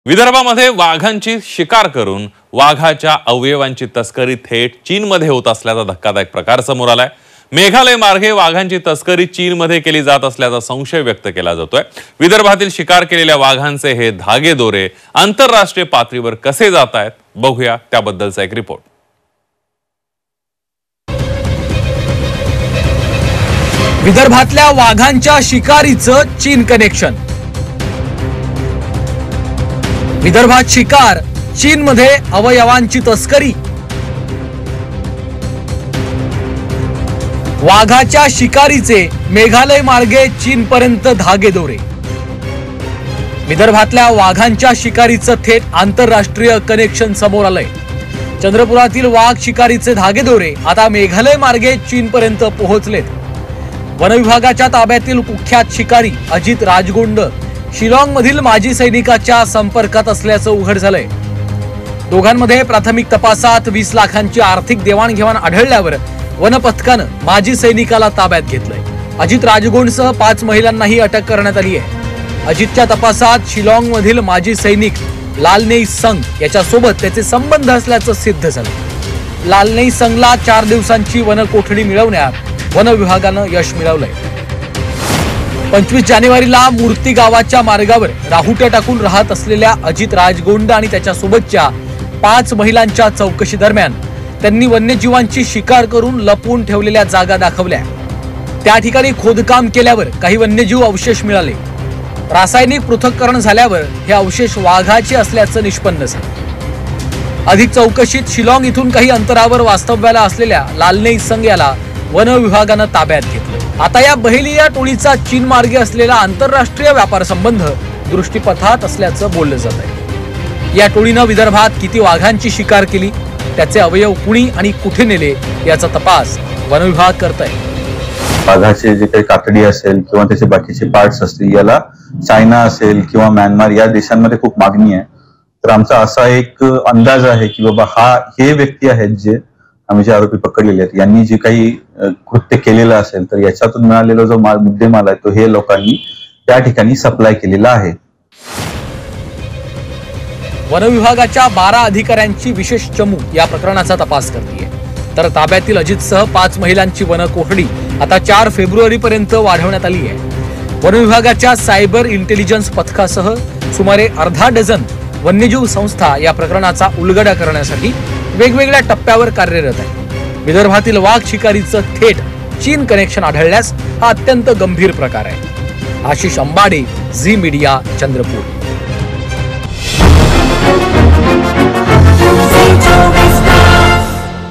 विदर्भामध्ये वाघांची शिकार करून वाघाच्या अवयवांची तस्करी थेट चीनमध्ये होत असल्याचा धक्कादायक प्रकार समोर आलाय। मेघालय मार्गे वाघांची तस्करी चीनमध्ये केली जात असल्याचा संशय व्यक्त केला जातोय। विदर्भातील शिकार केलेल्या वाघांचे हे धागेदोरे आंतरराष्ट्रीय पातळीवर कसे जात आहेत बघूया त्याबद्दलचा एक रिपोर्ट। विदर्भातल्या वाघांच्या शिकारीचं चीन कनेक्शन। विदर्भात शिकार, चीनमध्ये अवयवांची तस्करी। वाघाच्या शिकारीचे मेघालय मार्गे चीनपर्यंत धागेदोरे। विदर्भातल्या वाघांच्या शिकारीचं थेट आंतरराष्ट्रीय कनेक्शन समोर आलंय। चंद्रपुरातील वाघ शिकारीचे धागेदोरे आता मेघालय मार्गे चीनपर्यंत पोहोचलेत। वन विभागाच्या ताब्यातील कुख्यात शिकारी अजित राजगोंड शिलाँग मधील माजी सैनिकाच्या संपर्कात असल्याचं उघड झालंय। दोघांमध्ये प्राथमिक तपासात 20 लाखांची आर्थिक देवाणघेवाण आढळल्यावर वन पथकानं माजी सैनिकाला ताब्यात घेतलंय। अजित राजगोंडसह 5 महिलांनाही अटक करण्यात आली आहे। अजितच्या तपासात शिलाँग मधील माजी सैनिक लालनेई संग याच्यासोबत त्याचे संबंध असल्याचं सिद्ध झालं। लालनेई संगला 4 दिवसांची वन कोठडी मिळवण्यात वन विभागानं यश मिळवलंय। 25 जानेवारीला मूर्ती गावाच्या मार्गावर राहुट्या टाकून राहत असलेल्या अजित राजगोंड आणि त्याच्यासोबतच्या 5 महिलांच्या चौकशी दरम्यान त्यांनी वन्यजीवांची शिकार करून लपवून ठेवलेल्या जागा दाखवल्या। त्या ठिकाणी खोदकाम केल्यावर काही वन्यजीव अवशेष मिळाले। रासायनिक पृथक्करण झाल्यावर हे अवशेष वाघाचे असल्याचं निष्पन्न झालं। अधिक चौकशीत शिलाँग इथून काही अंतरावर वास्तव्याला असलेल्या लालनेई संग याला वन विभागानं ताब्यात घेतलं। आता या बहेलिया टोळीचा चीन मार्गे असलेला आंतरराष्ट्रीय व्यापार संबंध दृष्टीपथात असल्याचं बोललं जात आहे। या टोळीनं विदर्भात किती वाघांची शिकार केली, त्याचे अवयव कुणी आणि कुठे नेले याचा तपास वन विभाग करत आहे। वाघाचे जे काही कातडी असेल किंवा त्याचे बाकीचे पार्ट्स असतील याला चायना असेल किंवा म्यानमार या देशांमध्ये खूप मागणी आहे। तर आमचा असा एक अंदाज आहे की बाबा हे व्यक्ती आहेत जे आम्ही जे आरोपी पकडलेले आहेत यांनी जे काही कृत्य केलेलं असेल तर याच्यातून मिळालेला जो मुद्देमाल आहे तो हे लोकांनी त्या ठिकाणी सप्लाय केलेला आहे। वन विभागाच्या 12 अधिकाऱ्यांची विशेष चमू या प्रकरणाचा तपास करते। तर ताब्यातील अजितसह 5 महिलांची वन कोठडी आता 4 फेब्रुवारी पर्यंत वाढवण्यात आली आहे। वन विभागाच्या सायबर इंटेलिजन्स पथकासह सुमारे अर्धा डझन वन्यजीव संस्था या प्रकरणाचा उलगडा करण्यासाठी वेगवेगळ्या टप्प्यावर कार्यरत आहे। विदर्भातील वाघ शिकारीचं थेट चीन कनेक्शन आढळल्यास हा अत्यंत गंभीर प्रकार आहे। Ashish Ambade, Zee Media, Chandrapur.